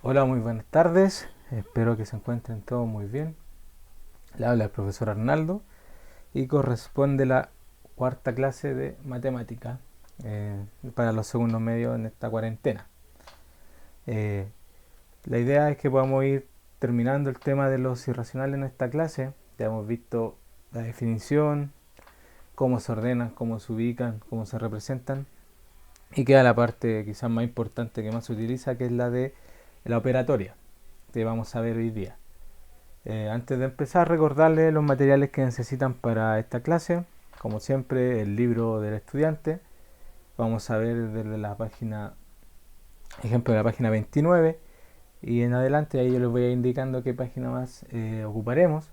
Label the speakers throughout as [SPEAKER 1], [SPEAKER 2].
[SPEAKER 1] Hola, muy buenas tardes. Espero que se encuentren todos muy bien. Le habla el profesor Arnaldo y corresponde la cuarta clase de matemática para los segundos medios en esta cuarentena. Eh, la idea es que podamos ir terminando el tema de los irracionales en esta clase. Ya hemos visto la definición, cómo se ordenan, cómo se ubican, cómo se representan. Y queda la parte quizás más importante que más se utiliza, que es la de la operatoria, que vamos a ver hoy día. Antes de empezar, recordarles los materiales que necesitan para esta clase. Como siempre, el libro del estudiante. Vamos a ver desde la página, ejemplo de la página 29 y en adelante. Ahí yo les voy a ir indicando qué página más ocuparemos.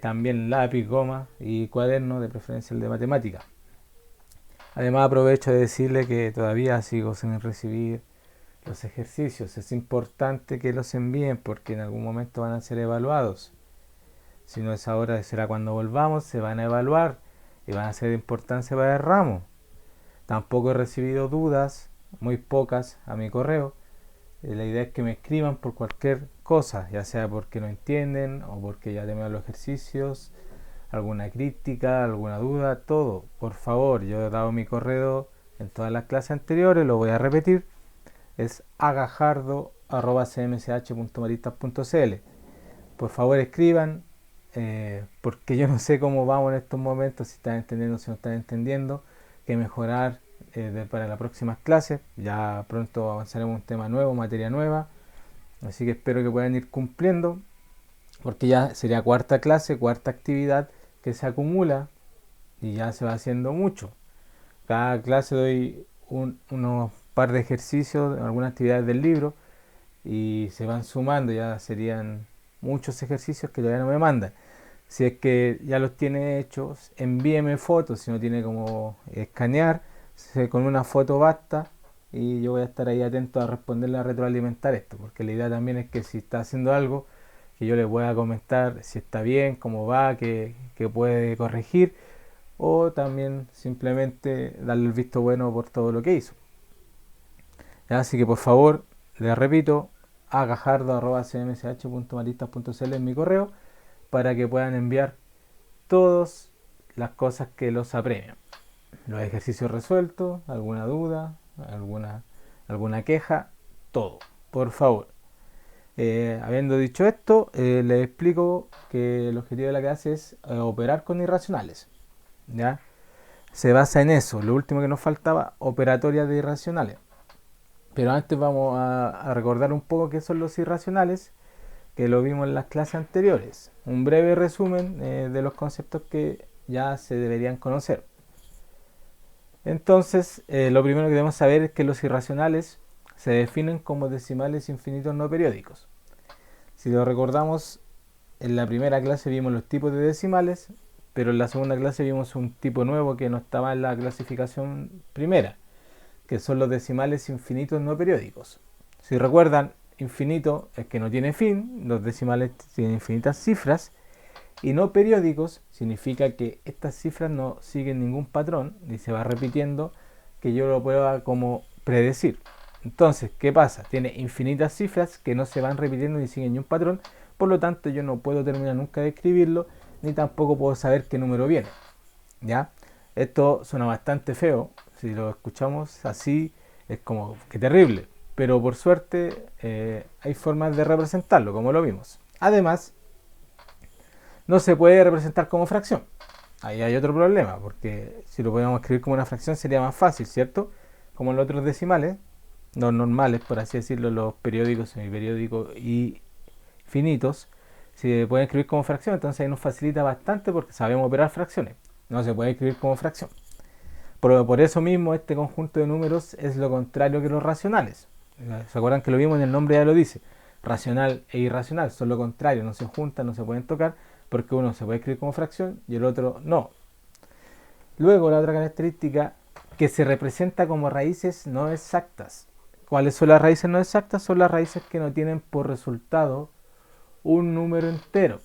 [SPEAKER 1] También lápiz, goma y cuaderno, de preferencia el de matemática. Además, aprovecho de decirle que todavía sigo sin recibir los ejercicios. Es importante que los envíen porque en algún momento van a ser evaluados. Si no es ahora, será cuando volvamos, se van a evaluar y van a ser de importancia para el ramo. Tampoco he recibido dudas, muy pocas, a mi correo. La idea es que me escriban por cualquier cosa, ya sea porque no entienden o porque ya terminaron los ejercicios, alguna crítica, alguna duda, todo. Por favor, yo he dado mi correo en todas las clases anteriores, lo voy a repetir. Es agajardo@cmsh.maristas.cl. Por favor, escriban, porque yo no sé cómo vamos en estos momentos, si están entendiendo, si no están entendiendo, que mejorar para las próximas clases. Ya pronto avanzaremos un tema nuevo, materia nueva, así que espero que puedan ir cumpliendo, porque ya sería cuarta clase, cuarta actividad que se acumula y ya se va haciendo mucho. Cada clase doy unos par de ejercicios, algunas actividades del libro y se van sumando, ya serían muchos ejercicios que todavía no me mandan. Si es que ya los tiene hechos, envíeme fotos, si no tiene como escanear, con una foto basta y yo voy a estar ahí atento a responderle, a retroalimentar esto, porque la idea también es que si está haciendo algo, que yo le pueda comentar si está bien, cómo va, que puede corregir, o también simplemente darle el visto bueno por todo lo que hizo. Así que por favor, les repito, a gajardo.cmsh.maristas.cl en mi correo para que puedan enviar todas las cosas que los apremian. Los ejercicios resueltos, alguna duda, alguna queja, todo. Por favor. Habiendo dicho esto, les explico que el objetivo de la clase es operar con irracionales. ¿Ya? Se basa en eso. Lo último que nos faltaba, operatoria de irracionales. Pero antes vamos a recordar un poco qué son los irracionales, que lo vimos en las clases anteriores. Un breve resumen de los conceptos que ya se deberían conocer. Entonces, lo primero que debemos saber es que los irracionales se definen como decimales infinitos no periódicos. Si lo recordamos, en la primera clase vimos los tipos de decimales, pero en la segunda clase vimos un tipo nuevo que no estaba en la clasificación primera, que son los decimales infinitos no periódicos. Si recuerdan, infinito es que no tiene fin, los decimales tienen infinitas cifras, y no periódicos significa que estas cifras no siguen ningún patrón, ni se va repitiendo, que yo lo pueda como predecir. Entonces, ¿qué pasa? Tiene infinitas cifras que no se van repitiendo ni siguen ni un patrón, por lo tanto yo no puedo terminar nunca de escribirlo, ni tampoco puedo saber qué número viene. ¿Ya? Esto suena bastante feo, si lo escuchamos así es como que terrible, pero por suerte hay formas de representarlo, como lo vimos. Además, no se puede representar como fracción. Ahí hay otro problema, porque si lo podíamos escribir como una fracción sería más fácil, ¿cierto? Como en los otros decimales, los normales, por así decirlo, los periódicos, semiperiódicos y finitos, se pueden escribir como fracción, entonces ahí nos facilita bastante porque sabemos operar fracciones. No se puede escribir como fracción. Por eso mismo este conjunto de números es lo contrario que los racionales. ¿Se acuerdan que lo vimos en el nombre? Ya lo dice. Racional e irracional son lo contrario, no se juntan, no se pueden tocar, porque uno se puede escribir como fracción y el otro no. Luego la otra característica, que se representa como raíces no exactas. ¿Cuáles son las raíces no exactas? Son las raíces que no tienen por resultado un número entero.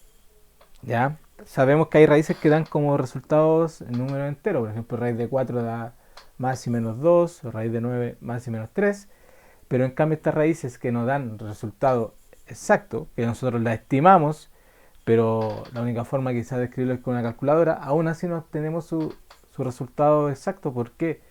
[SPEAKER 1] ¿Ya? Sabemos que hay raíces que dan como resultados el número entero. Por ejemplo, raíz de 4 da más y menos 2, raíz de 9 más y menos 3. pero en cambio estas raíces que nos dan resultado exacto, que nosotros las estimamos, pero la única forma quizás de escribirlo es con una calculadora, aún así no obtenemos su resultado exacto. ¿Por qué?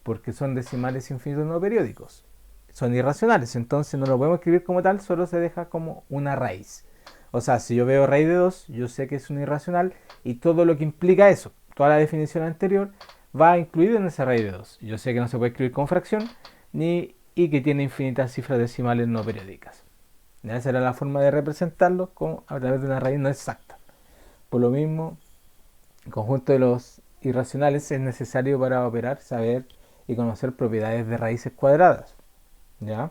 [SPEAKER 1] Porque son decimales infinitos no periódicos. Son irracionales, entonces no lo podemos escribir como tal, solo se deja como una raíz. O sea, si yo veo raíz de 2, yo sé que es un irracional y todo lo que implica eso, toda la definición anterior, va incluido en esa raíz de 2. Yo sé que no se puede escribir con fracción y que tiene infinitas cifras decimales no periódicas. Esa era la forma de representarlo a través de una raíz no exacta. Por lo mismo, el conjunto de los irracionales es necesario para operar, saber y conocer propiedades de raíces cuadradas. ¿Ya?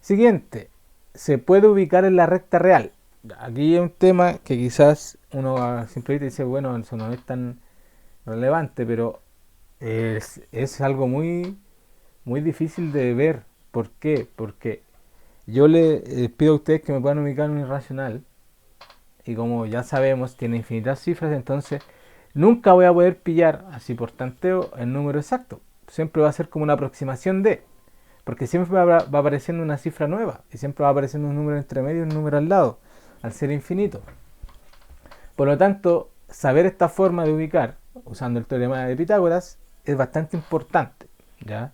[SPEAKER 1] Siguiente, se puede ubicar en la recta real. Aquí hay un tema que quizás uno simplemente dice, bueno, eso no es tan relevante, pero es algo muy, muy difícil de ver. ¿Por qué? Porque yo le pido a ustedes que me puedan ubicar un irracional y como ya sabemos tiene infinitas cifras, entonces nunca voy a poder pillar así por tanteo el número exacto. Siempre va a ser como una aproximación de, porque siempre va apareciendo una cifra nueva y siempre va apareciendo un número entre medio y un número al lado, al ser infinito. Por lo tanto, saber esta forma de ubicar usando el teorema de Pitágoras es bastante importante, ¿ya?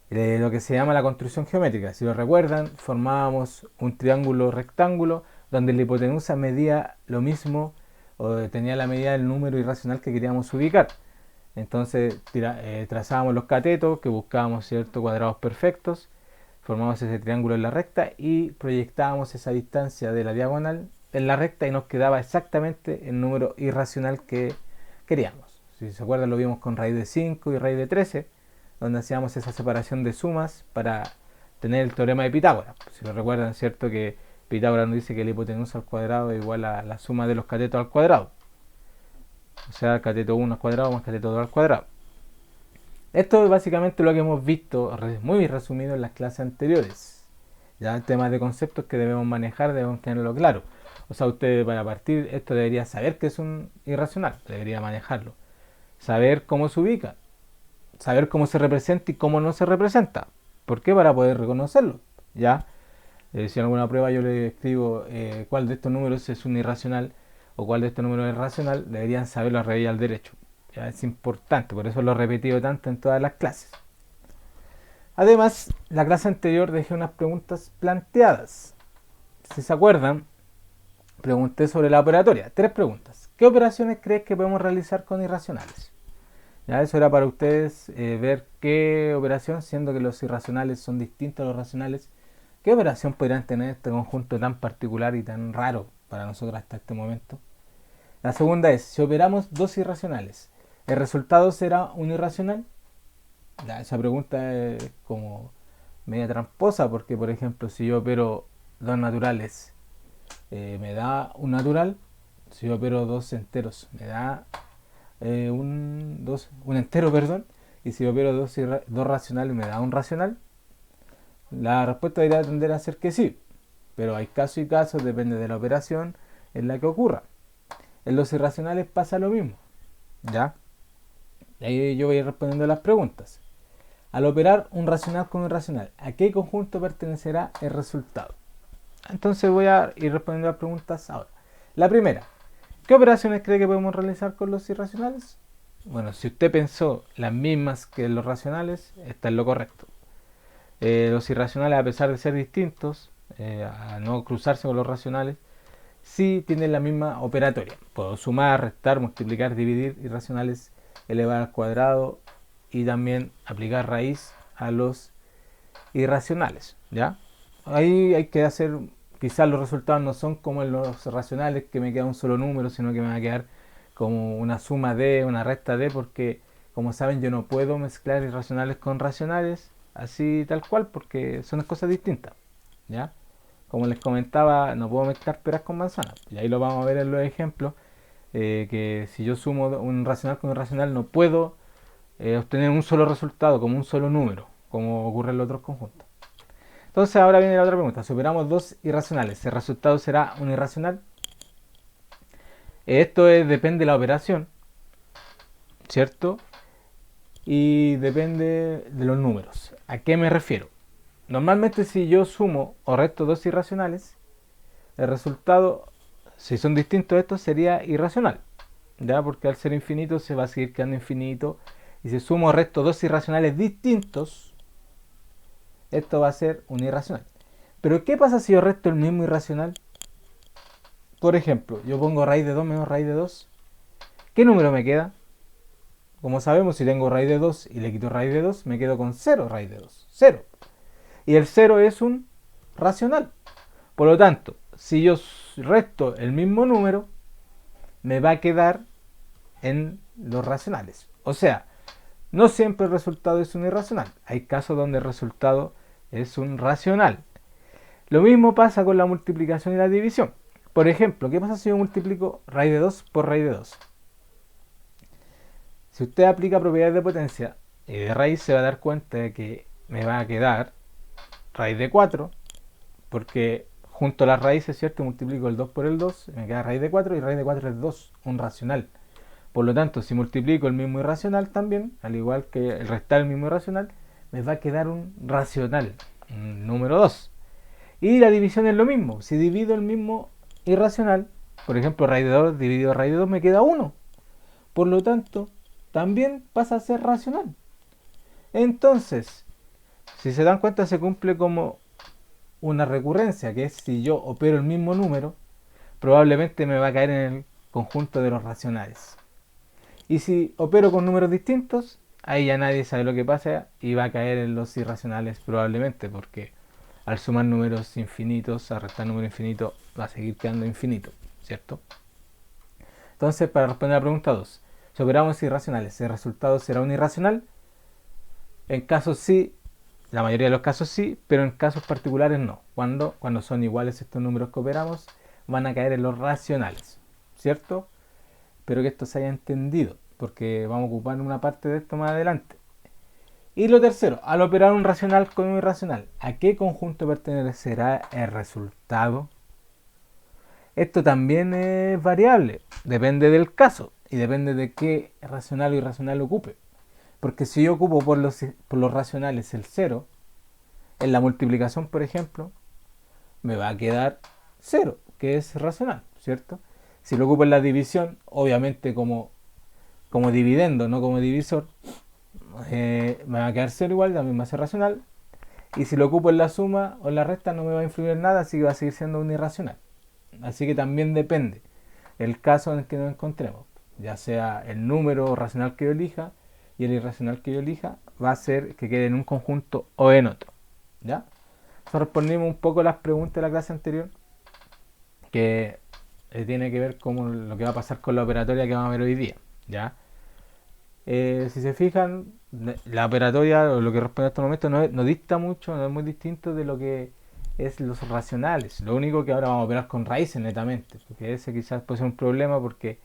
[SPEAKER 1] Lo que se llama la construcción geométrica. Si lo recuerdan, formábamos un triángulo rectángulo donde la hipotenusa medía lo mismo o tenía la medida del número irracional que queríamos ubicar. Entonces trazábamos los catetos que buscábamos ciertos cuadrados perfectos, formábamos ese triángulo en la recta y proyectábamos esa distancia de la diagonal en la recta y nos quedaba exactamente el número irracional que queríamos. Si se acuerdan, lo vimos con raíz de 5 y raíz de 13, donde hacíamos esa separación de sumas para tener el teorema de Pitágoras. Si lo recuerdan, cierto que Pitágoras nos dice que la hipotenusa al cuadrado es igual a la suma de los catetos al cuadrado. O sea, cateto 1 al cuadrado más cateto 2 al cuadrado. Esto es básicamente lo que hemos visto muy resumido en las clases anteriores. Ya temas de conceptos que debemos manejar, debemos tenerlo claro. O sea, usted para partir esto debería saber que es un irracional, debería manejarlo. Saber cómo se ubica, saber cómo se representa y cómo no se representa. ¿Por qué? Para poder reconocerlo. ¿Ya? Si en alguna prueba yo le escribo cuál de estos números es un irracional o cuál de estos números es racional, deberían saberlo al revés y al derecho. ¿Ya? Es importante, por eso lo he repetido tanto en todas las clases. Además, la clase anterior dejé unas preguntas planteadas. Si se acuerdan, pregunté sobre la operatoria. 3 preguntas. ¿Qué operaciones crees que podemos realizar con irracionales? Ya, eso era para ustedes ver qué operación, siendo que los irracionales son distintos a los racionales, qué operación podrían tener este conjunto tan particular y tan raro para nosotros hasta este momento. La segunda es, si operamos dos irracionales, ¿el resultado será un irracional? Ya, esa pregunta es como media tramposa porque, por ejemplo, si yo opero dos naturales, me da un natural. Si yo opero dos enteros, me da un entero, perdón. Y si yo opero dos racionales, me da un racional. La respuesta debería tender a ser que sí, pero hay casos y casos, depende de la operación en la que ocurra. En los irracionales pasa lo mismo, ¿ya? Ahí yo voy a ir respondiendo las preguntas. Al operar un racional con un irracional, ¿a qué conjunto pertenecerá el resultado? Entonces voy a ir respondiendo las preguntas ahora. La primera, ¿qué operaciones cree que podemos realizar con los irracionales? Bueno, si usted pensó las mismas que los racionales, está en lo correcto. Los irracionales, a pesar de ser distintos, a no cruzarse con los racionales, sí tienen la misma operatoria. Puedo sumar, restar, multiplicar, dividir irracionales, elevar al cuadrado y también aplicar raíz a los irracionales, ¿ya? Ahí hay que hacer, quizás los resultados no son como en los racionales, que me queda un solo número, sino que me va a quedar como una suma de, una resta de, porque como saben yo no puedo mezclar irracionales con racionales, así tal cual, porque son cosas distintas, ¿ya? Como les comentaba, no puedo mezclar peras con manzanas, y ahí lo vamos a ver en los ejemplos, que si yo sumo un racional con un racional no puedo obtener un solo resultado, como un solo número, como ocurre en los otros conjuntos. Entonces ahora viene la otra pregunta. Si operamos dos irracionales, ¿el resultado será un irracional? Esto depende de la operación, ¿cierto? y depende de los números. ¿A qué me refiero? Normalmente si yo sumo o resto dos irracionales, el resultado, si son distintos estos, sería irracional. ¿Ya? Porque al ser infinito se va a seguir quedando infinito. Y si sumo o resto dos irracionales distintos, esto va a ser un irracional. Pero ¿qué pasa si yo resto el mismo irracional? Por ejemplo, yo pongo raíz de 2 menos raíz de 2. ¿Qué número me queda? Como sabemos, si tengo raíz de 2 y le quito raíz de 2, me quedo con 0 raíz de 2. 0. Y el 0 es un racional. Por lo tanto, si yo resto el mismo número, me va a quedar en los racionales. O sea, no siempre el resultado es un irracional. Hay casos donde el resultado es un racional. Lo mismo pasa con la multiplicación y la división. Por ejemplo, ¿qué pasa si yo multiplico raíz de 2 por raíz de 2? Si usted aplica propiedades de potencia y de raíz, se va a dar cuenta de que me va a quedar raíz de 4, porque junto a las raíces, ¿cierto? Multiplico el 2 por el 2, me queda raíz de 4 y raíz de 4 es 2, un racional. Por lo tanto, si multiplico el mismo irracional también, al igual que el restar el mismo irracional, me va a quedar un racional, un número 2. Y la división es lo mismo. Si divido el mismo irracional, por ejemplo, raíz de 2 dividido raíz de 2 me queda 1. Por lo tanto, también pasa a ser racional. Entonces, si se dan cuenta, se cumple como una recurrencia, que es si yo opero el mismo número, probablemente me va a caer en el conjunto de los racionales. Y si opero con números distintos, ahí ya nadie sabe lo que pasa y va a caer en los irracionales probablemente, porque al sumar números infinitos, a restar números infinitos, va a seguir quedando infinito, ¿cierto? Entonces, para responder a la pregunta 2, si operamos irracionales, ¿el resultado será un irracional? En casos sí, la mayoría de los casos sí, pero en casos particulares no. Cuando son iguales estos números que operamos, van a caer en los racionales, ¿cierto? Espero que esto se haya entendido, porque vamos a ocupar una parte de esto más adelante. Y lo tercero, al operar un racional con un irracional, ¿a qué conjunto pertenecerá el resultado? Esto también es variable, depende del caso y depende de qué racional o irracional ocupe. Porque si yo ocupo por los racionales el 0, en la multiplicación, por ejemplo, me va a quedar 0, que es racional, ¿cierto? Si lo ocupo en la división, obviamente como dividendo, no como divisor, me va a quedar 0 igual, también va a ser racional. Y si lo ocupo en la suma o en la resta, no me va a influir en nada, así que va a seguir siendo un irracional. Así que también depende el caso en el que nos encontremos, ya sea el número racional que yo elija y el irracional que yo elija, va a ser que quede en un conjunto o en otro. ¿Ya? Eso respondimos un poco las preguntas de la clase anterior, que tiene que ver con lo que va a pasar con la operatoria que vamos a ver hoy día. ¿Ya? Si se fijan, la operatoria o lo que responde a este momento no dicta mucho, no es muy distinto de lo que es los racionales. Lo único que ahora vamos a operar con raíces netamente, porque ese quizás puede ser un problema, porque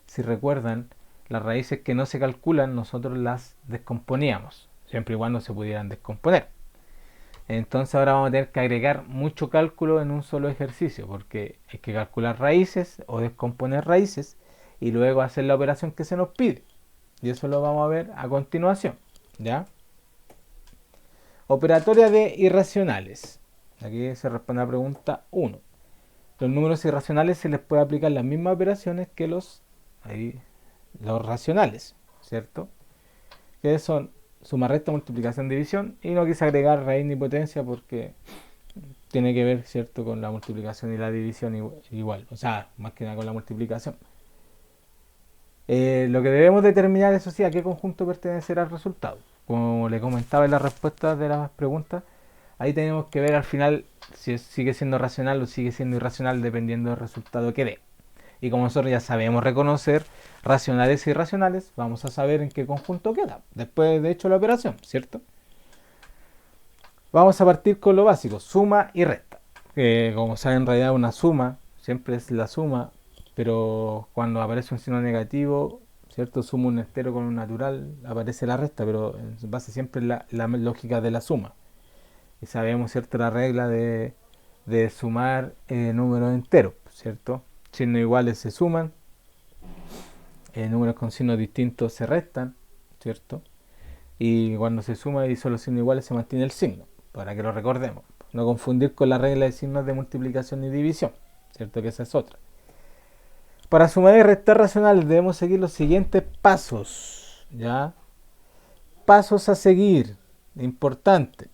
[SPEAKER 1] si recuerdan, las raíces que no se calculan nosotros las descomponíamos, siempre y cuando se pudieran descomponer. Entonces ahora vamos a tener que agregar mucho cálculo en un solo ejercicio, porque hay que calcular raíces o descomponer raíces y luego hacer la operación que se nos pide. Y eso lo vamos a ver a continuación. ¿Ya? Operatoria de irracionales. Aquí se responde a la pregunta 1. Los números irracionales se les puede aplicar las mismas operaciones que los racionales, ¿cierto? Que son suma, resta, multiplicación, división. Y no quise agregar raíz ni potencia porque tiene que ver, ¿cierto?, con la multiplicación y la división igual. O sea, más que nada con la multiplicación. Lo que debemos determinar, eso sí, a qué conjunto pertenecerá el resultado. Como le comentaba en las respuestas de las preguntas, ahí tenemos que ver al final si sigue siendo racional o sigue siendo irracional dependiendo del resultado que dé. Y como nosotros ya sabemos reconocer racionales e irracionales, vamos a saber en qué conjunto queda, después de hecho la operación, ¿cierto? Vamos a partir con lo básico, suma y resta. Como saben, en realidad una suma siempre es la suma, pero cuando aparece un signo negativo, ¿cierto? Sumo un entero con un natural, aparece la resta, pero en base siempre en la lógica de la suma. Y sabemos, ¿cierto?, la regla de sumar números enteros, ¿cierto? Signos iguales se suman, números con signos distintos se restan, ¿cierto? y cuando se suma y son los signos iguales se mantiene el signo, para que lo recordemos. No confundir con la regla de signos de multiplicación y división, ¿cierto? Que esa es otra. Para sumar y restar racionales debemos seguir los siguientes pasos, ¿ya? Pasos a seguir, importante.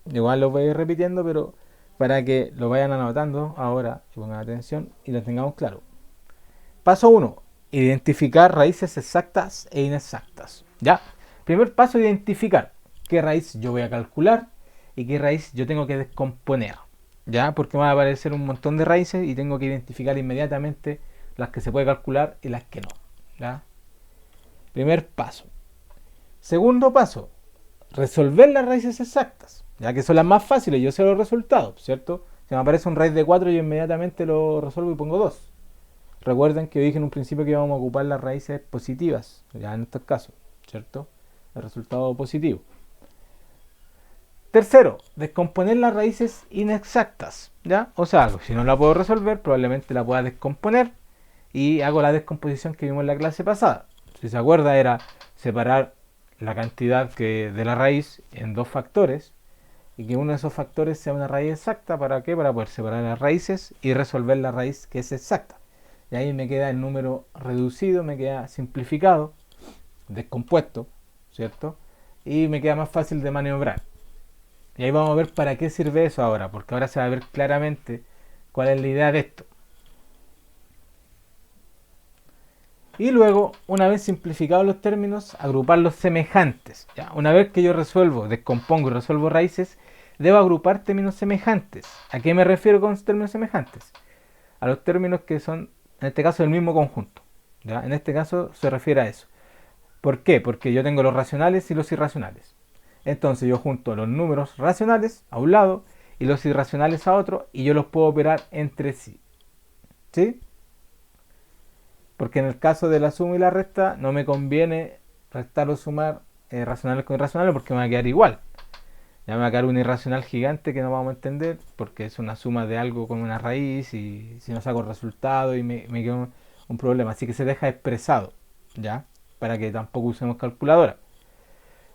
[SPEAKER 1] Igual los voy a ir repitiendo, pero para que lo vayan anotando ahora y pongan atención y lo tengamos claro. Paso 1. Identificar raíces exactas e inexactas. ¿Ya? Primer paso, identificar qué raíz yo voy a calcular y qué raíz yo tengo que descomponer. ¿Ya? Porque me va a aparecer un montón de raíces y tengo que identificar inmediatamente las que se puede calcular y las que no. ¿Ya? Primer paso. Segundo paso, resolver las raíces exactas, ya que son las más fáciles, yo sé los resultados, ¿cierto? Si me aparece un raíz de 4, yo inmediatamente lo resuelvo y pongo 2. Recuerden que yo dije en un principio que íbamos a ocupar las raíces positivas, ya en estos casos, ¿cierto? El resultado positivo. Tercero, descomponer las raíces inexactas, ¿ya? O sea, si no la puedo resolver, probablemente la pueda descomponer y hago la descomposición que vimos en la clase pasada. Si se acuerda, era separar la cantidad de la raíz en dos factores y que uno de esos factores sea una raíz exacta. ¿Para qué? Para poder separar las raíces y resolver la raíz que es exacta. Y ahí me queda el número reducido, me queda simplificado, descompuesto, ¿cierto? Y me queda más fácil de maniobrar. Y ahí vamos a ver para qué sirve eso ahora, porque ahora se va a ver claramente cuál es la idea de esto. Y luego, una vez simplificados los términos, agrupar los semejantes. ¿Ya? Una vez que yo resuelvo, descompongo y resuelvo raíces, debo agrupar términos semejantes. ¿A qué me refiero con términos semejantes? A los términos que son, en este caso, del mismo conjunto. ¿Ya? En este caso se refiere a eso. ¿Por qué? Porque yo tengo los racionales y los irracionales. Entonces yo junto los números racionales a un lado y los irracionales a otro y yo los puedo operar entre sí. ¿Sí? Porque en el caso de la suma y la resta no me conviene restar o sumar racionales con irracionales porque me va a quedar igual. Ya me va a quedar un irracional gigante que no vamos a entender porque es una suma de algo con una raíz y si no saco el resultado y me queda un problema. Así que se deja expresado, ¿ya? Para que tampoco usemos calculadora.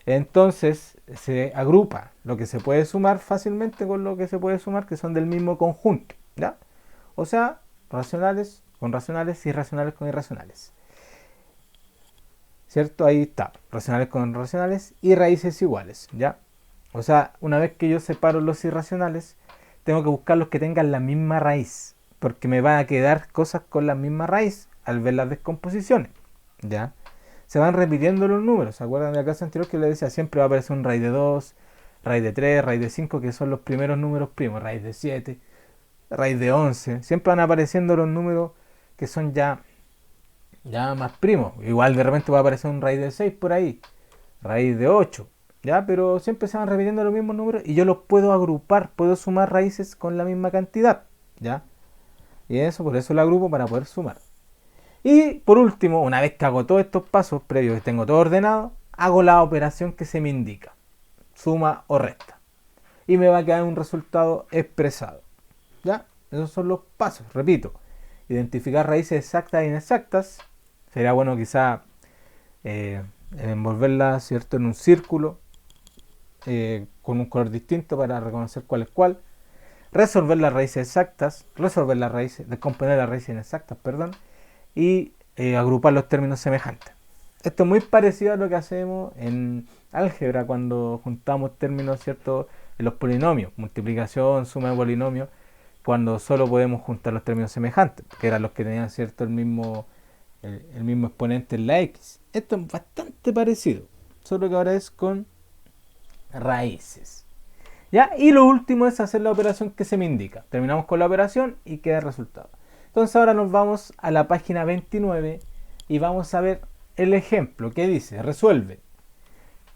[SPEAKER 1] Entonces se agrupa lo que se puede sumar fácilmente con lo que se puede sumar que son del mismo conjunto, ¿ya? O sea, racionales con racionales y irracionales con irracionales. ¿Cierto? Ahí está, racionales con racionales y raíces iguales, ¿ya? O sea, una vez que yo separo los irracionales, tengo que buscar los que tengan la misma raíz, porque me van a quedar cosas con la misma raíz al ver las descomposiciones, ¿ya? Se van repitiendo los números. ¿Se acuerdan de la clase anterior que les decía? Siempre va a aparecer un raíz de 2, raíz de 3, raíz de 5, que son los primeros números primos, raíz de 7, raíz de 11. Siempre van apareciendo los números que son ya más primos. Igual de repente va a aparecer un raíz de 6 por ahí, raíz de 8, ¿ya? Pero siempre se van repitiendo los mismos números y yo los puedo agrupar, puedo sumar raíces con la misma cantidad, ¿ya? Y eso, por eso lo agrupo para poder sumar. Y por último, una vez que hago todos estos pasos previos y tengo todo ordenado, hago la operación que se me indica, suma o resta. Y me va a quedar un resultado expresado. ¿Ya? Esos son los pasos, repito. Identificar raíces exactas e inexactas. Sería bueno quizá envolverlas, ¿cierto?, en un círculo con un color distinto para reconocer cuál es cuál. Resolver las raíces exactas, descomponer las raíces inexactas, perdón, y agrupar los términos semejantes. Esto es muy parecido a lo que hacemos en álgebra cuando juntamos términos, ¿cierto?, en los polinomios, multiplicación, suma de polinomios, cuando solo podemos juntar los términos semejantes, que eran los que tenían, ¿cierto?, el mismo exponente en la x. Esto es bastante parecido, solo que ahora es con raíces. ¿Ya? Y lo último es hacer la operación que se me indica. Terminamos con la operación y queda el resultado. Entonces ahora nos vamos a la página 29 y vamos a ver el ejemplo que dice, resuelve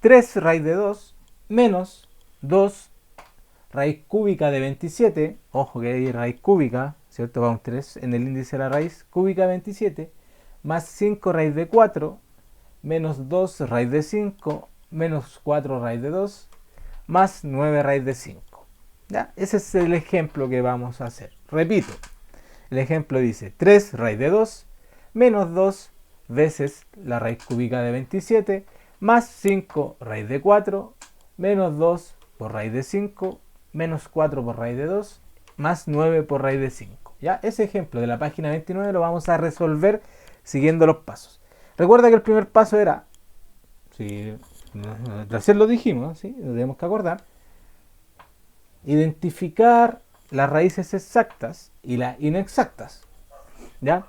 [SPEAKER 1] 3 raíz de 2 menos 2 raíz cúbica de 27, ojo que hay raíz cúbica, ¿cierto? Vamos 3 en el índice de la raíz cúbica de 27, más 5 raíz de 4, menos 2 raíz de 5, menos 4 raíz de 2, más 9 raíz de 5. ¿Ya? Ese es el ejemplo que vamos a hacer. Repito, el ejemplo dice 3 raíz de 2 menos 2 veces la raíz cúbica de 27 más 5 raíz de 4, menos 2 por raíz de 5, menos 4 por raíz de 2, más 9 por raíz de 5. ¿Ya? Ese ejemplo de la página 29 lo vamos a resolver siguiendo los pasos. Recuerda que el primer paso era, si recién lo dijimos, ¿sí? Lo tenemos que acordar, identificar las raíces exactas y las inexactas. ¿Ya?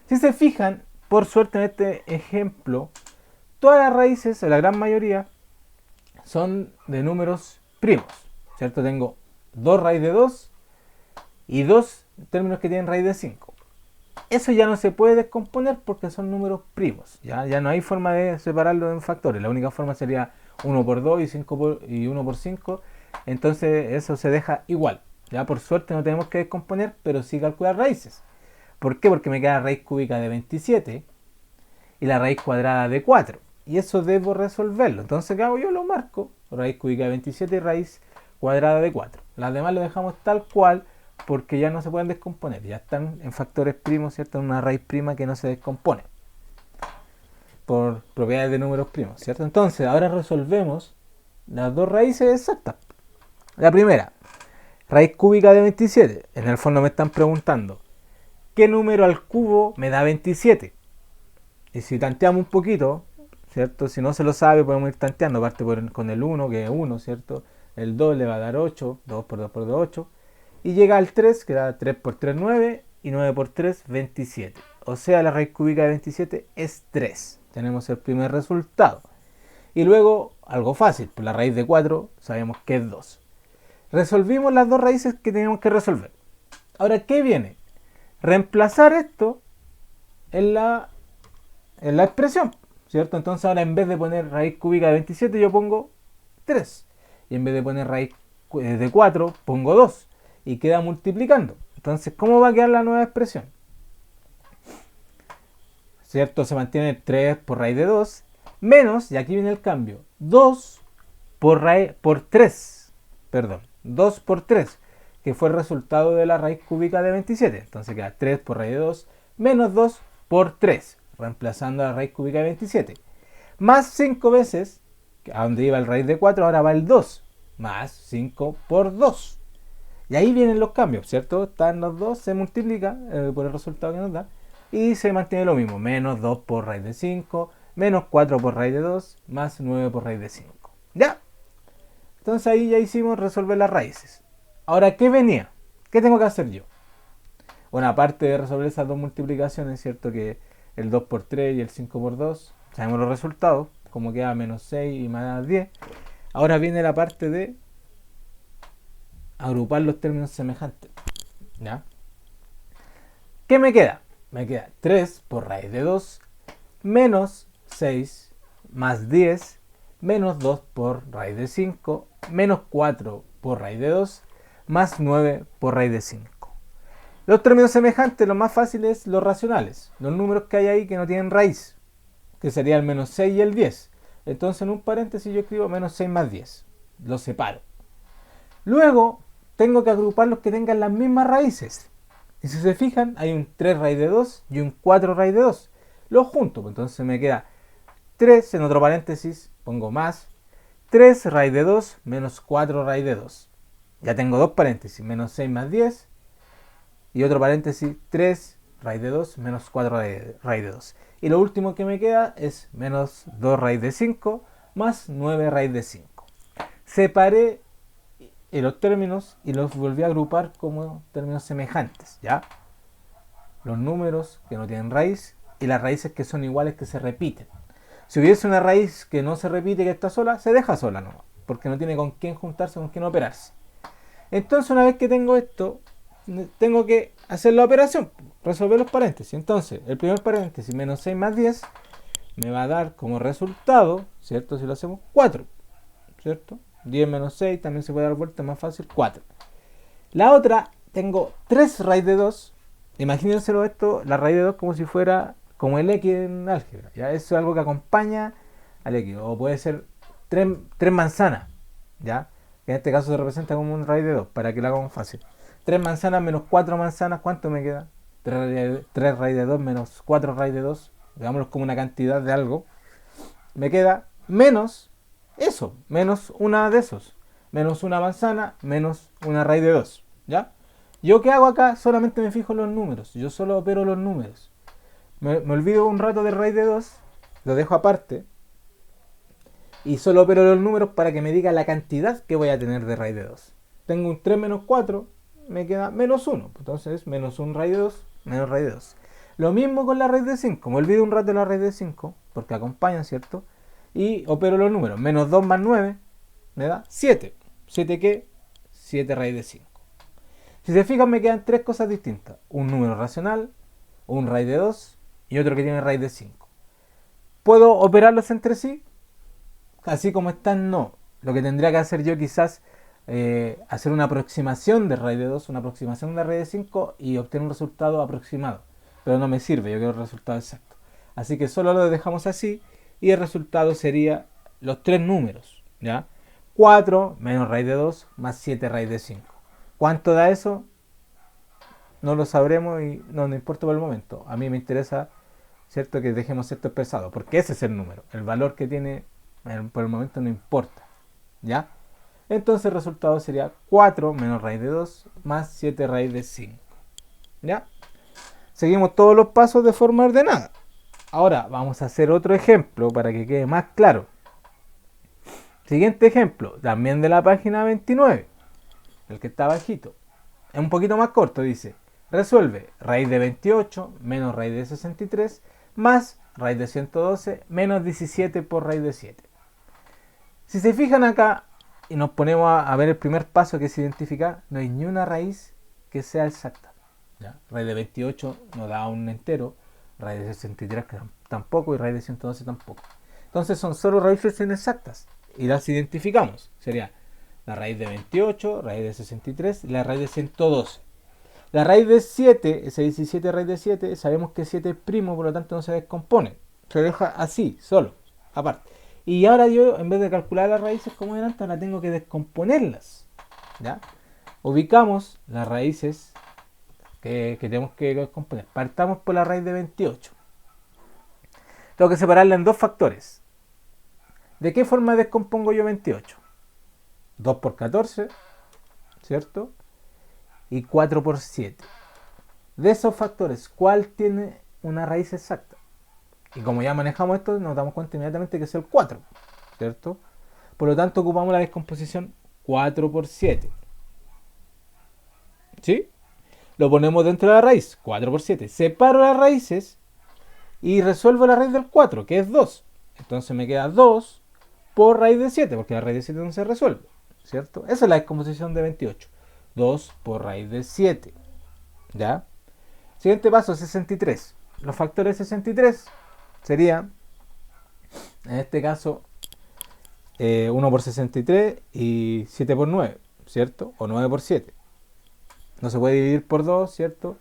[SPEAKER 1] Si se fijan, por suerte en este ejemplo, todas las raíces, o la gran mayoría, son de números primos. ¿Cierto? Tengo 2 raíz de 2 y 2 términos que tienen raíz de 5. Eso ya no se puede descomponer porque son números primos. Ya no hay forma de separarlo en factores. La única forma sería 1 por 2 y 1 por 5. Entonces eso se deja igual. Ya por suerte no tenemos que descomponer, pero sí calcular raíces. ¿Por qué? Porque me queda la raíz cúbica de 27 y la raíz cuadrada de 4. Y eso debo resolverlo. Entonces, ¿qué hago yo? Lo marco. Raíz cúbica de 27 y raíz cuadrada de 4. Las demás lo dejamos tal cual porque ya no se pueden descomponer. Ya están en factores primos, ¿cierto? En una raíz prima que no se descompone por propiedades de números primos, ¿cierto? Entonces, ahora resolvemos las dos raíces exactas. La primera, raíz cúbica de 27. En el fondo me están preguntando, ¿qué número al cubo me da 27? Y si tanteamos un poquito, ¿cierto? Si no se lo sabe, podemos ir tanteando. Parte con el 1, que es 1, ¿cierto? El 2 le va a dar 8, 2 por 2 por 2, 8. Y llega al 3, que da 3 por 3, 9, y 9 por 3, 27. O sea, la raíz cúbica de 27 es 3. Tenemos el primer resultado. Y luego, algo fácil, pues la raíz de 4 sabemos que es 2. Resolvimos las dos raíces que teníamos que resolver. Ahora, ¿qué viene? Reemplazar esto en la expresión, ¿cierto? Entonces ahora en vez de poner raíz cúbica de 27 yo pongo 3. Y en vez de poner raíz de 4 pongo 2. Y queda multiplicando. Entonces, ¿cómo va a quedar la nueva expresión? ¿Cierto? Se mantiene 3 por raíz de 2 menos, y aquí viene el cambio, 2 por 3. Perdón, 2 por 3, que fue el resultado de la raíz cúbica de 27. Entonces queda 3 por raíz de 2 menos 2 por 3, reemplazando la raíz cúbica de 27. Más 5 veces, a donde iba el raíz de 4, ahora va el 2, más 5 por 2. Y ahí vienen los cambios, ¿cierto? Están los dos, se multiplica por el resultado que nos da. Y se mantiene lo mismo, menos 2 por raíz de 5, menos 4 por raíz de 2, más 9 por raíz de 5. ¿Ya? Entonces ahí ya hicimos resolver las raíces. Ahora, ¿qué venía? ¿Qué tengo que hacer yo? Bueno, aparte de resolver esas dos multiplicaciones, ¿cierto? Que el 2 por 3 y el 5 por 2, sabemos los resultados, como queda menos 6 y más 10. Ahora viene la parte de agrupar los términos semejantes. ¿Ya? ¿Qué me queda? Me queda 3 por raíz de 2 menos 6 más 10 menos 2 por raíz de 5 menos 4 por raíz de 2 más 9 por raíz de 5. Los términos semejantes, lo más fácil es los racionales, los números que hay ahí que no tienen raíz, que sería el menos 6 y el 10. Entonces en un paréntesis yo escribo menos 6 más 10, los separo. Luego tengo que agrupar los que tengan las mismas raíces. Y si se fijan, hay un 3 raíz de 2 y un 4 raíz de 2. Los junto, entonces me queda 3, en otro paréntesis pongo más 3 raíz de 2 menos 4 raíz de 2. Ya tengo dos paréntesis, menos 6 más 10 y otro paréntesis 3 raíz de 2 menos 4 raíz de 2. Y lo último que me queda es menos 2 raíz de 5 más 9 raíz de 5. Separé los términos y los volví a agrupar como términos semejantes, ¿ya? Los números que no tienen raíz y las raíces que son iguales, que se repiten. Si hubiese una raíz que no se repite, que está sola, se deja sola nomás, porque no tiene con quién juntarse, con quién operarse. Entonces, una vez que tengo esto, tengo que hacer la operación, resolver los paréntesis. Entonces, el primer paréntesis, menos 6 más 10, me va a dar como resultado, ¿cierto? Si lo hacemos, 4, ¿cierto? 10 menos 6 también se puede dar vuelta, más fácil, 4. La otra, tengo 3 raíz de 2. Imagínenselo esto, la raíz de 2 como si fuera como el X en álgebra. ¿Ya? Eso es algo que acompaña al X. O puede ser 3 manzanas, ¿ya? Que en este caso se representa como un raíz de 2, para que lo hagamos fácil. 3 manzanas menos 4 manzanas, ¿cuánto me queda? 3 raíz de 2 menos 4 raíz de 2. Digámoslo como una cantidad de algo. Me queda menos eso, menos una de esos, menos una manzana, menos una raíz de 2, ¿ya? ¿Yo qué hago acá? Solamente me fijo en los números, yo solo opero los números. Me olvido un rato de raíz de 2, lo dejo aparte, y solo opero los números para que me diga la cantidad que voy a tener de raíz de 2. Tengo un 3 menos 4, me queda menos 1. Entonces, menos 1 raíz de 2, menos raíz de 2. Lo mismo con la raíz de 5. Me olvido un rato de la raíz de 5, porque acompañan, ¿cierto? Y opero los números. Menos 2 más 9 me da 7. ¿7 qué? 7 raíz de 5. Si se fijan, me quedan tres cosas distintas. Un número racional, un raíz de 2 y otro que tiene raíz de 5. ¿Puedo operarlos entre sí? Así como están, no. Lo que tendría que hacer yo quizás hacer una aproximación de raíz de 2, una aproximación de raíz de 5 y obtener un resultado aproximado. Pero no me sirve, yo quiero el resultado exacto. Así que solo lo dejamos así y el resultado sería los tres números, ¿ya? 4 menos raíz de 2 más 7 raíz de 5. ¿Cuánto da eso? No lo sabremos y no nos importa por el momento. A mí me interesa, ¿cierto?, que dejemos esto expresado, porque ese es el número. El valor que tiene por el momento no importa, ¿ya? Entonces el resultado sería 4 menos raíz de 2 más 7 raíz de 5, ¿ya? Seguimos todos los pasos de forma ordenada. Ahora vamos a hacer otro ejemplo para que quede más claro. Siguiente ejemplo, también de la página 29, el que está bajito. Es un poquito más corto, dice: resuelve raíz de 28 menos raíz de 63 más raíz de 112 menos 17 por raíz de 7. Si se fijan acá y nos ponemos a ver el primer paso, que es identificar, no hay ni una raíz que sea exacta, ¿ya? Raíz de 28 nos da un entero, raíz de 63 tampoco y raíz de 112 tampoco. Entonces son solo raíces inexactas y las identificamos. Sería la raíz de 28, raíz de 63 y la raíz de 112. La raíz de 7, ese 17 raíz de 7, sabemos que 7 es primo, por lo tanto no se descompone. Se deja así, solo, aparte. Y ahora yo, en vez de calcular las raíces como eran antes, ahora tengo que descomponerlas, ¿ya? Ubicamos las raíces que tenemos que descomponer. Partamos por la raíz de 28. Tengo que separarla en dos factores. ¿De qué forma descompongo yo 28? 2 por 14, ¿cierto? Y 4 por 7. De esos factores, ¿cuál tiene una raíz exacta? Y como ya manejamos esto, nos damos cuenta inmediatamente que es el 4, ¿cierto? Por lo tanto, ocupamos la descomposición 4 por 7. ¿Sí? Lo ponemos dentro de la raíz, 4 por 7. Separo las raíces y resuelvo la raíz del 4, que es 2. Entonces me queda 2 por raíz de 7, porque la raíz de 7 no se resuelve, ¿cierto? Esa es la descomposición de 28. 2 por raíz de 7. ¿Ya? Siguiente paso, 63. Los factores 63 sería, en este caso, 1 por 63 y 7 por 9, ¿cierto? O 9 por 7. No se puede dividir por 2, ¿cierto?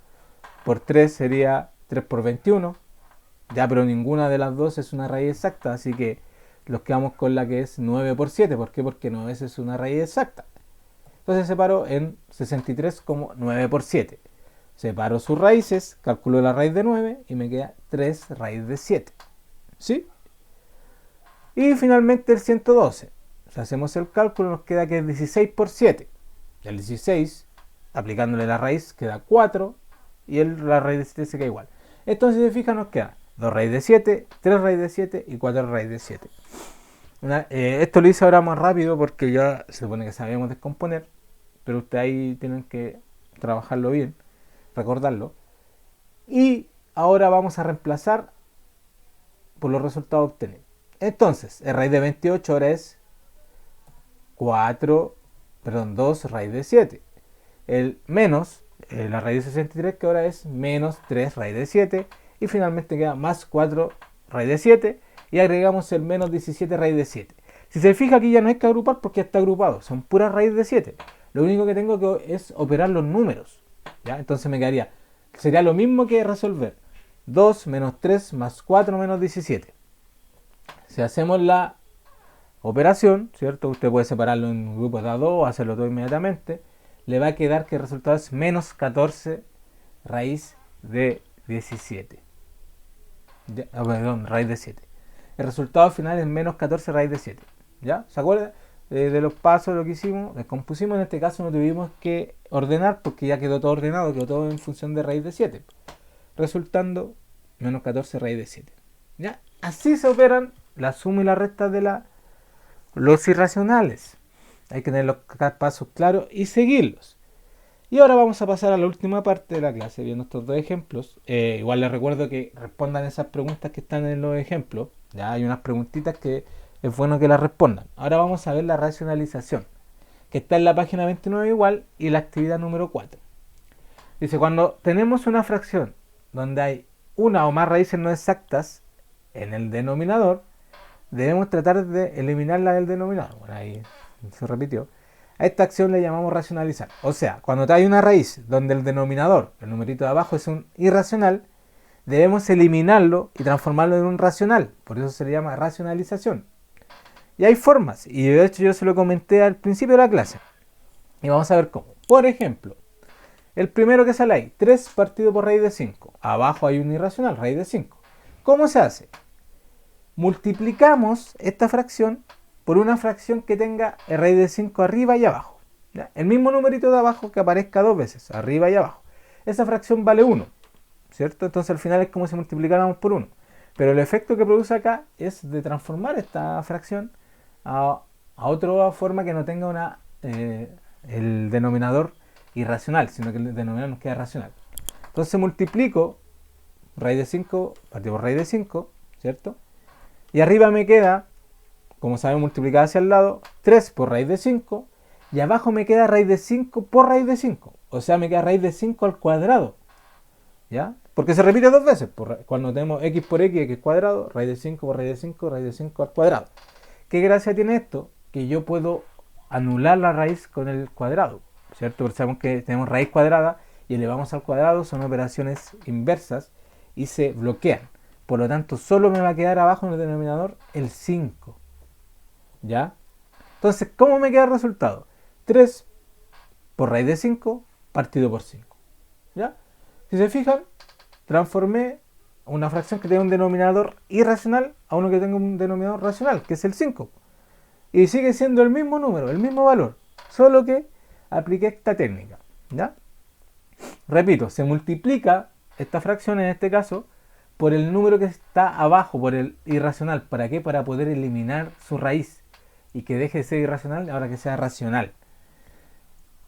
[SPEAKER 1] Por 3 sería 3 por 21. Ya, pero ninguna de las dos es una raíz exacta, así que los quedamos con la que es 9 por 7. ¿Por qué? Porque 9 es una raíz exacta. Entonces separo en 63 como 9 por 7. Separo sus raíces, calculo la raíz de 9 y me queda 3 raíz de 7. ¿Sí? Y finalmente el 112. Si hacemos el cálculo nos queda que es 16 por 7. El 16, aplicándole la raíz, queda 4 y la raíz de 7 se queda igual. Entonces, si se fijan, nos queda 2 raíz de 7, 3 raíz de 7 y 4 raíz de 7. Esto lo hice ahora más rápido porque ya se supone que sabemos descomponer, pero ustedes ahí tienen que trabajarlo bien, recordarlo. Y ahora vamos a reemplazar por los resultados obtenidos. Entonces, el raíz de 28 ahora es 2 raíz de 7. El menos la raíz de 63, que ahora es menos 3 raíz de 7. Y finalmente queda más 4 raíz de 7. Y agregamos el menos 17 raíz de 7. Si se fija, aquí ya no hay que agrupar porque ya está agrupado. Son puras raíz de 7. Lo único que tengo que es operar los números, ¿ya? Entonces me quedaría, sería lo mismo que resolver 2 menos 3 más 4 menos 17. Si hacemos la operación, ¿cierto? Usted puede separarlo en grupos de a 2 o hacerlo todo inmediatamente. Le va a quedar que el resultado es menos 14 raíz de 17. Perdón, raíz de 7. el resultado final es menos 14 raíz de 7. ¿Ya? ¿Se acuerdan? De los pasos, lo que hicimos, descompusimos. En este caso no tuvimos que ordenar porque ya quedó todo ordenado, quedó todo en función de raíz de 7. Resultando menos 14 raíz de 7. ¿Ya? Así se operan la suma y la resta de los irracionales. Hay que tener los pasos claros y seguirlos. Y ahora vamos a pasar a la última parte de la clase viendo estos dos ejemplos. Igual les recuerdo que respondan esas preguntas que están en los ejemplos. Ya hay unas preguntitas que es bueno que las respondan. Ahora vamos a ver la racionalización, que está en la página 29 igual, y la actividad número 4. Dice, cuando tenemos una fracción donde hay una o más raíces no exactas en el denominador, debemos tratar de eliminarla del denominador. Bueno, ahí se repitió. A esta acción le llamamos racionalizar. O sea, cuando hay una raíz donde el denominador, el numerito de abajo, es un irracional, debemos eliminarlo y transformarlo en un racional. Por eso se le llama racionalización. Y hay formas, y de hecho yo se lo comenté al principio de la clase. Y vamos a ver cómo. Por ejemplo, el primero que sale ahí, 3 partido por raíz de 5. Abajo hay un irracional, raíz de 5. ¿Cómo se hace? Multiplicamos esta fracción por una fracción que tenga raíz de 5 arriba y abajo. ¿Ya? El mismo numerito de abajo que aparezca dos veces, arriba y abajo. Esa fracción vale 1, ¿cierto? Entonces al final es como si multiplicáramos por 1. Pero el efecto que produce acá es de transformar esta fracción a otra forma que no tenga el denominador irracional, sino que el denominador nos queda racional. Entonces multiplico raíz de 5 partido por raíz de 5, ¿cierto? Y arriba me queda, como sabemos, multiplicada hacia el lado, 3 por raíz de 5. Y abajo me queda raíz de 5 por raíz de 5. O sea, me queda raíz de 5 al cuadrado. ¿Ya? Porque se repite dos veces. Cuando tenemos x por x cuadrado, raíz de 5 por raíz de 5, raíz de 5 al cuadrado. ¿Qué gracia tiene esto? Que yo puedo anular la raíz con el cuadrado, ¿cierto? Porque sabemos que tenemos raíz cuadrada y elevamos al cuadrado, son operaciones inversas y se bloquean. Por lo tanto, solo me va a quedar abajo en el denominador el 5. ¿Ya? Entonces, ¿cómo me queda el resultado? 3 por raíz de 5 partido por 5. ¿Ya? Si se fijan, transformé una fracción que tenga un denominador irracional a uno que tenga un denominador racional, que es el 5. Y sigue siendo el mismo número, el mismo valor, solo que apliqué esta técnica. ¿Ya? Repito, se multiplica esta fracción en este caso por el número que está abajo, por el irracional. ¿Para qué? Para poder eliminar su raíz y que deje de ser irracional ahora que sea racional.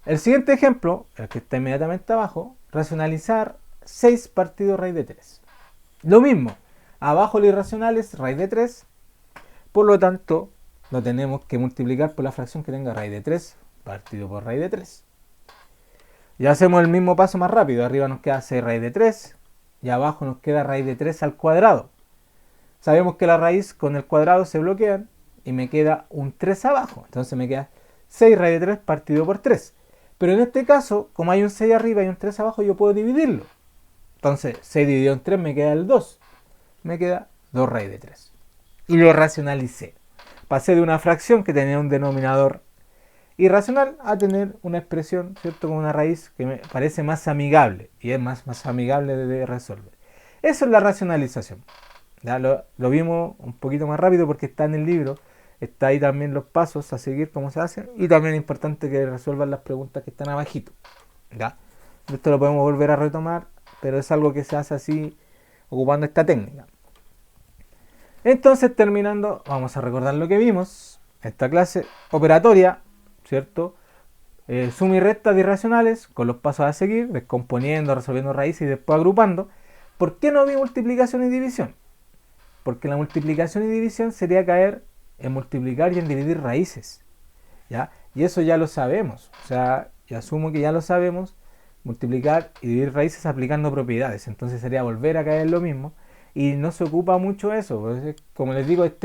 [SPEAKER 1] El siguiente ejemplo, el que está inmediatamente abajo, racionalizar 6 partido raíz de 3. Lo mismo, abajo el irracional es raíz de 3, por lo tanto lo tenemos que multiplicar por la fracción que tenga raíz de 3 partido por raíz de 3. Ya hacemos el mismo paso más rápido, arriba nos queda 6 raíz de 3 y abajo nos queda raíz de 3 al cuadrado. Sabemos que la raíz con el cuadrado se bloquean y me queda un 3 abajo, entonces me queda 6 raíz de 3 partido por 3. Pero en este caso, como hay un 6 arriba y un 3 abajo, yo puedo dividirlo. Entonces 6 dividido en 3 me queda el 2. Me queda 2 raíz de 3. Y lo racionalicé. Pasé de una fracción que tenía un denominador irracional a tener una expresión, ¿cierto? Con una raíz que me parece más amigable. Y es más amigable de resolver. Eso es la racionalización. Ya lo vimos un poquito más rápido porque está en el libro. Está ahí también los pasos a seguir, cómo se hacen. Y también es importante que resuelvan las preguntas que están abajito. ¿Ya? Esto lo podemos volver a retomar, pero es algo que se hace así, ocupando esta técnica. Entonces, terminando, vamos a recordar lo que vimos. Esta clase operatoria, ¿cierto? Suma y resta de irracionales, con los pasos a seguir, descomponiendo, resolviendo raíces y después agrupando. ¿Por qué no vi multiplicación y división? Porque la multiplicación y división sería caer en multiplicar y en dividir raíces, ¿ya? Y eso ya lo sabemos, o sea, yo asumo que ya lo sabemos, multiplicar y dividir raíces aplicando propiedades, entonces sería volver a caer en lo mismo, y no se ocupa mucho eso, pues, como les digo, es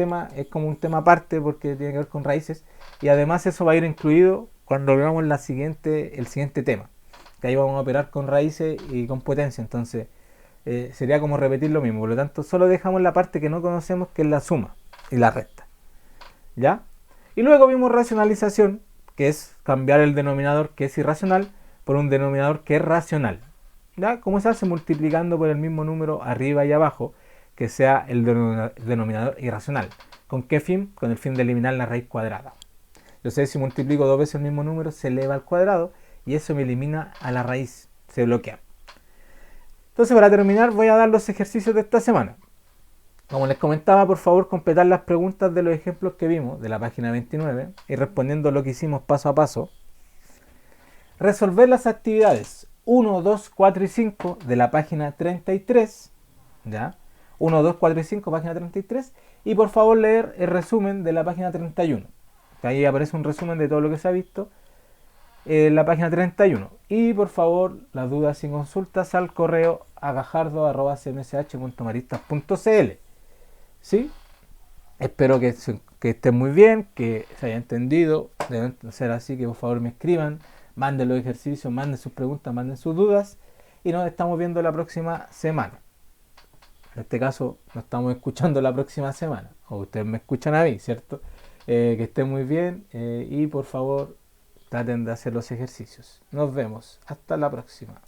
[SPEAKER 1] como un tema aparte porque tiene que ver con raíces, y además eso va a ir incluido cuando veamos el siguiente tema, que ahí vamos a operar con raíces y con potencia, entonces sería como repetir lo mismo, por lo tanto solo dejamos la parte que no conocemos, que es la suma y la resta. ¿Ya? Y luego vimos racionalización, que es cambiar el denominador que es irracional por un denominador que es racional. ¿Ya? ¿Cómo se hace? Multiplicando por el mismo número arriba y abajo, que sea el denominador irracional. ¿Con qué fin? Con el fin de eliminar la raíz cuadrada. Yo sé, si multiplico 2 veces el mismo número, se eleva al cuadrado y eso me elimina a la raíz, se bloquea. Entonces, para terminar, voy a dar los ejercicios de esta semana. Como les comentaba, por favor, completar las preguntas de los ejemplos que vimos de la página 29 y respondiendo lo que hicimos paso a paso. Resolver las actividades 1, 2, 4 y 5 de la página 33, ¿ya? 1, 2, 4 y 5, página 33, y por favor leer el resumen de la página 31. Ahí aparece un resumen de todo lo que se ha visto en la página 31. Y por favor, las dudas y consultas al correo agajardo@cmsh.maristas.cl. ¿Sí? Espero que estén muy bien, que se haya entendido. Deben ser así, que por favor me escriban, manden los ejercicios, manden sus preguntas, manden sus dudas. Y nos estamos viendo la próxima semana. En este caso, nos estamos escuchando la próxima semana. O ustedes me escuchan a mí, ¿cierto? Que estén muy bien y por favor traten de hacer los ejercicios. Nos vemos. Hasta la próxima.